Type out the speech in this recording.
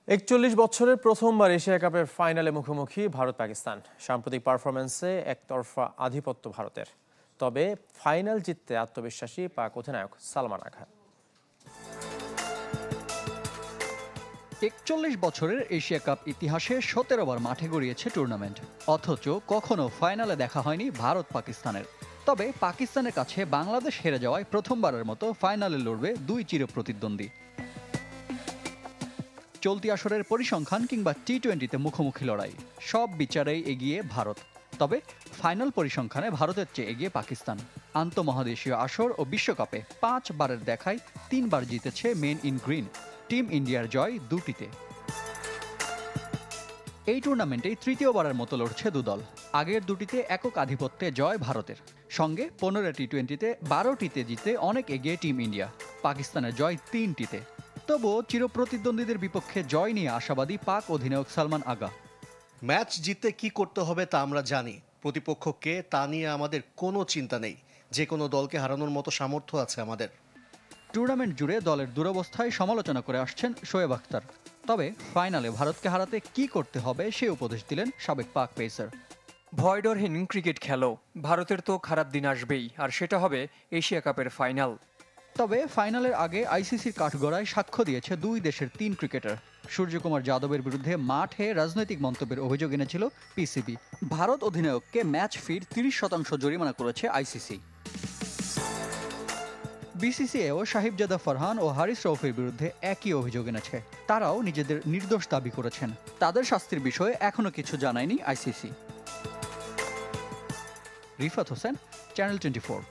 ৪১ বছরের প্রথমবার এশিয়া কাপের ফাইনালে মুখোমুখি ভারত পাকিস্তান। সাম্প্রতিক পারফরম্যান্সে একতরফা আধিপত্য ভারতের, তবে ফাইনাল জিততে আত্মবিশ্বাসী পাক অধিনায়ক সালমান আগা। ৪১ বছরের এশিয়া কাপ ইতিহাসে ১৭ বার মাঠে গড়িয়েছে টুর্নামেন্ট, অথচ কখনো ফাইনালে দেখা হয়নি ভারত পাকিস্তানের। তবে পাকিস্তানের কাছে বাংলাদেশ হেরে যাওয়ায় প্রথমবারের মতো ফাইনালে লড়বে দুই চিরপ্রতিদ্বন্দ্বী। চলতি আসরের পরিসংখ্যান কিংবা টি-20তে মুখোমুখি লড়াই, সব বিচারেই এগিয়ে ভারত। তবে ফাইনাল পরিসংখ্যানে ভারতের চেয়ে এগিয়ে পাকিস্তান। আন্তঃমহাদেশীয় আসর ও বিশ্বকাপে ৫ বারের দেখায় ৩ বার জিতেছে মেন ইন গ্রিন। টিম ইন্ডিয়ার জয় দুটিতে। এই টুর্নামেন্টেই তৃতীয়বারের মতো লড়ছে দুদল। আগের দুটিতে একক আধিপত্যে জয় ভারতের, সঙ্গে ১৫ টি-20তে ১২টিতে জিতে অনেক এগিয়ে টিম ইন্ডিয়া। পাকিস্তানের জয় ৩টিতে। তবুও চিরপ্রতিদ্বন্দ্বীদের বিপক্ষে জয় নিয়ে আশাবাদী পাক অধিনায়ক সালমান আগা। ম্যাচ জিততে কি করতে হবে তা আমরা জানি, প্রতিপক্ষকে তা নিয়ে আমাদের কোনো চিন্তা নেই। যে কোনো দলকে হারানোর মতো সামর্থ্য আছে আমাদের। টুর্নামেন্ট জুড়ে দলের দুরবস্থায় সমালোচনা করে আসছেন শোয়েব আখতার। তবে ফাইনালে ভারতকে হারাতে কি করতে হবে সে উপদেশ দিলেন সাবেক পাক পেসার। ভয়ডরহীন ক্রিকেট খেলো, ভারতের তো খারাপ দিন আসবেই, আর সেটা হবে এশিয়া কাপের ফাইনাল। তবে ফাইনালের আগে আইসিসির কাঠগড়ায় সাক্ষ্য দিয়েছে দুই দেশের ৩ ক্রিকেটার। সূর্যকুমার যাদবের বিরুদ্ধে মাঠে রাজনৈতিক মন্তব্যের অভিযোগ এনেছিল পিসিবি। ভারত অধিনায়ককে ম্যাচ ফির ৩০% জরিমানা করেছে আইসিসি। বিসিসিআইও সাহিবজাদা ফারহান ও হারিস রৌফের বিরুদ্ধে একই অভিযোগ এনেছে। তারাও নিজেদের নির্দোষ দাবি করেছেন। তাদের শাস্তির বিষয়ে এখনো কিছু জানায়নি আইসিসি। রিফাত হোসেন, চ্যানেল 24।